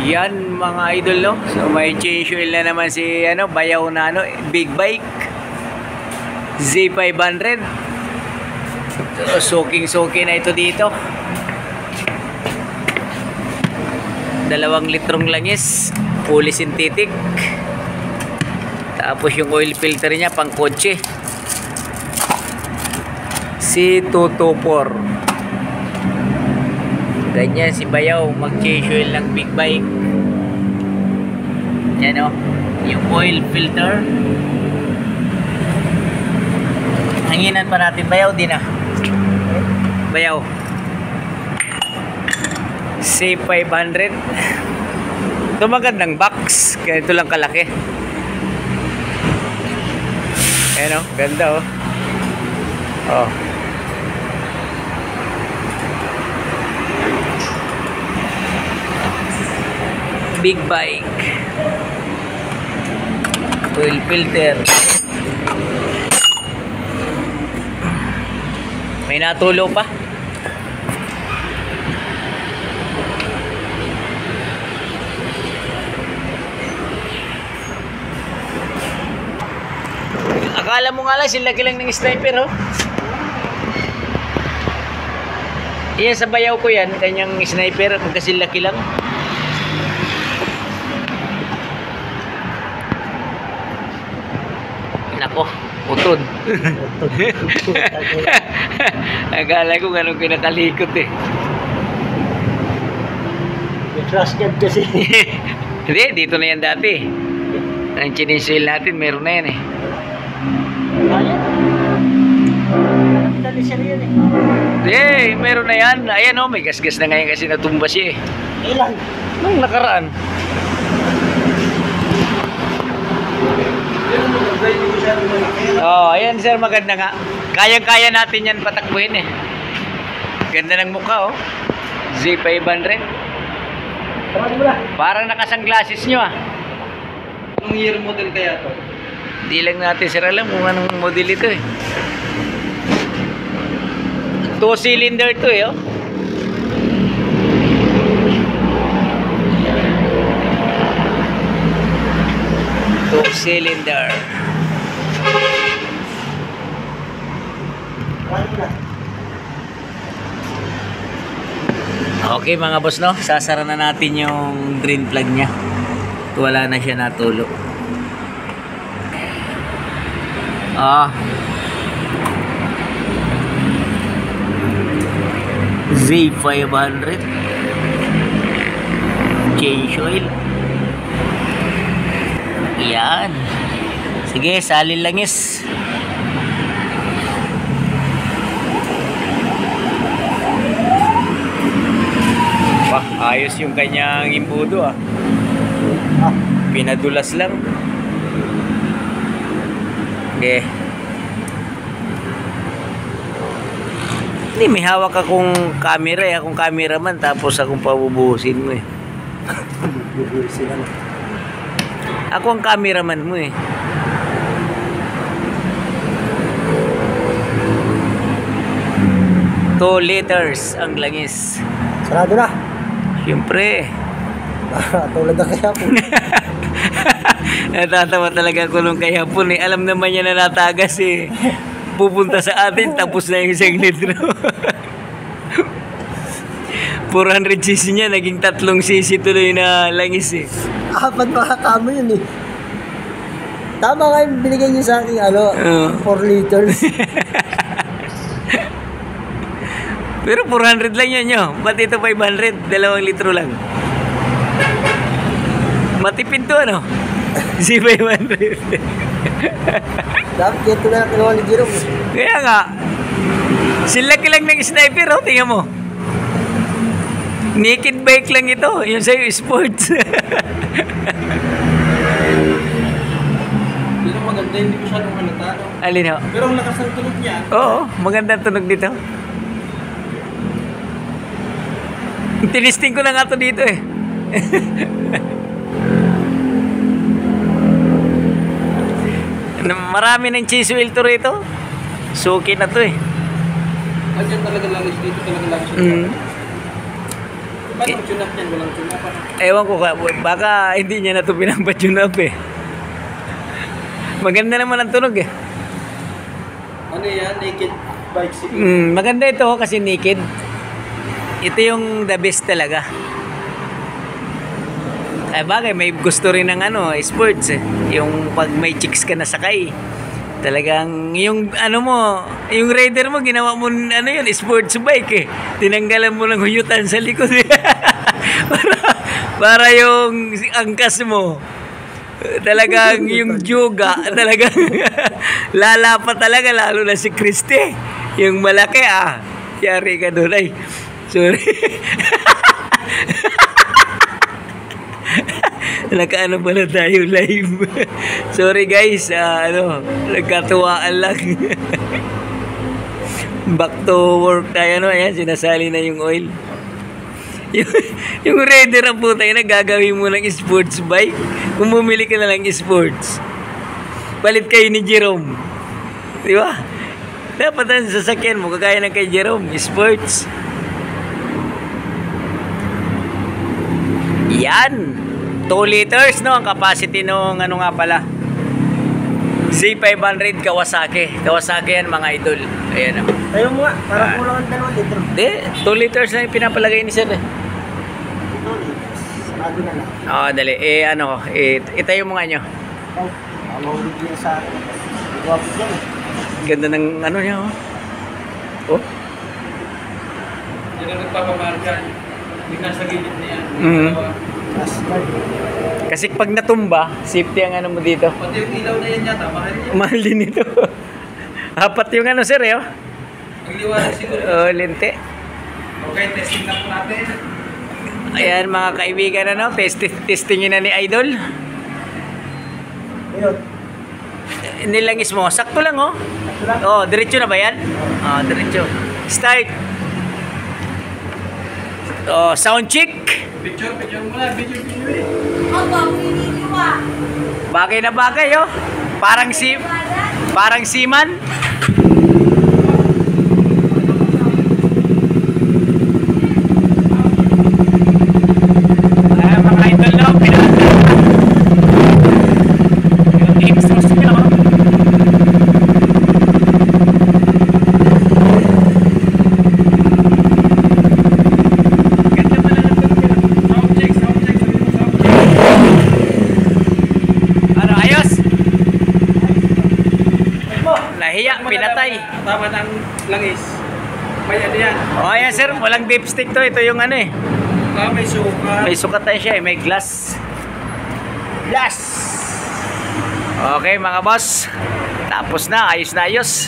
Yan mga idol, no? So may change oil na naman si bayaw na big bike Z500. So soaking na ito dito. 2 litrong langis, fully synthetic. Tapos yung oil filter niya pang kotse, C224. Ganyan si bayaw mag-change oil ng big bike. Yan o, yung oil filter. Hanginan pa natin bayaw din bayaw C500. Ito magandang box, ganito lang kalaki. Ayan o, ganda o. Oh. Big bike, oil filter. May natulo pa. Akala mo nga lang silaki lang ng sniper Iyan sa bayaw ko yan, kanyang sniper, magkasilaki lang. Nako, utod. Akala ko ganun kinakalikot Trust God kasi. Hindi, dito na yan dati. Ang chinisil natin, meron na yan Ayan. Dali siya rin Hindi, meron na yan. Ayan may gas-gas na ngayon kasi natumba siya Ilan? Nung nakaraan. Ayan sir, maganda nga. Kayang-kaya natin yan patakbuhin Ganda ng mukha Z500. Parang nakasanglases nyo Anong year model kaya to? Hindi lang natin sir alam kung anong model ito 2-cylinder to 2-cylinder. Okay mga boss sasara na natin yung drain plug nya. Wala na siya natulo. Z500 change oil. Yan. Sige, salin langis. Ayos yung kanyang imbudo pinadulas lang. Okay. Hindi, may hawak akong camera akong cameraman tapos akong pabubuhusin mo Ako ang cameraman mo 2 liters ang langis. Sarado na. Siyempre. Tulad na kaya po. Natatawa talaga ako nung kaya po alam naman niya na natagas pupunta sa atin tapos na yung 1 litro. 400cc niya naging 3cc tuloy na langis 4 makakamo yun Tama nga yung binigay niyo sa akin 4 liters. Pero 400 lang yun Pati ito 500, 2 litro lang. Matipid to Si 500. Dapat ito na kinuha ni Jerome. Kaya nga, silaki lang ng sniper tingnan mo. Naked bike lang ito. Yung sa'yo sports. Pero maganda, hindi ko siya halata. Alin Pero ang lakas ng tunog niya. Oo, maganda tunog dito. Tinisting ko na nga to dito Marami ng cheese wheel to rito. Suki na to Diyan talaga langis dito, talaga langis. Paano tune up yan? Walang tune up pa. Ewan ko, baka hindi niya na ito pinapatune up eh. Maganda naman ang tunog eh. Ano yan? Naked bike seat. Maganda ito kasi naked. Ito yung the best talaga. Ay bagay, may gusto rin ng ano, sports eh. Yung pag may chicks ka na sakay. Talagang yung ano mo, yung rider mo ginawa mo ano yun, sports bike eh. Tinanggalan mo ng huyutan sa likod eh. para yung angkas mo. Talagang yung juga, talagang lalapat talaga, lalo na si Christy. Yung malaki yari ka doon. Ay, sorry. Nakaano pala tayo live. Sorry guys, nagkatuwaan lang. Back to work tayo, ayan, sinasali na yung oil. yung rider ang puta yun, gagawin mo ng sports bike. Kung bumili ka na lang sports, palit kayo ni Jerome, di ba? Dapat ang sasakyan mo kagaya ng kay Jerome, sports. Yan, 2 liters no ang capacity nung ano nga pala, Z500 Kawasaki yan mga idol. Ayan o. Tayo mo nga, para kulang ang 2 litro. Hindi, 2 liters na yung pinapalagay ni Sir eh. 2 liters. Sarado na lang. Oo, dali. Itayo mo nga nyo. Oh, mahulog yun sa akin. Iwapit yan eh. Ganda ng ano niya oh. Oh. Yan ang nagpapamarka. Hindi nasa gilid niya. Asphalt. Kasi pag natumba, safety ang ano mo dito. Pati yung ilaw na yan yata, mahal niya. Mahal din ito. Apat yung ano sir eh oh. Ang liwanag siguro. Oh, lente. Okay, testing na po natin. Ayan mga kaibigan ano, testingin na ni Idol. Ayun. Nilangis mo, sakto lang oh. Oh, diretso na ba yan? Oh, diretso. Start. Oh, sound check. Picture muna, video eh. Bagay na bagay oh. Parang seaman. Ay, mga idol no, yung exhaust niya oh. Ganda pala ng tunog. Sound check. Ano, ayos? Nahiya, pinatay. Tama ng langis. May ano yan. O ayan sir, walang dipstick to. Ito yung ano eh. May suka. May sukatan siya eh, may glass. Glass! Okay mga boss. Tapos na, ayos na ayos.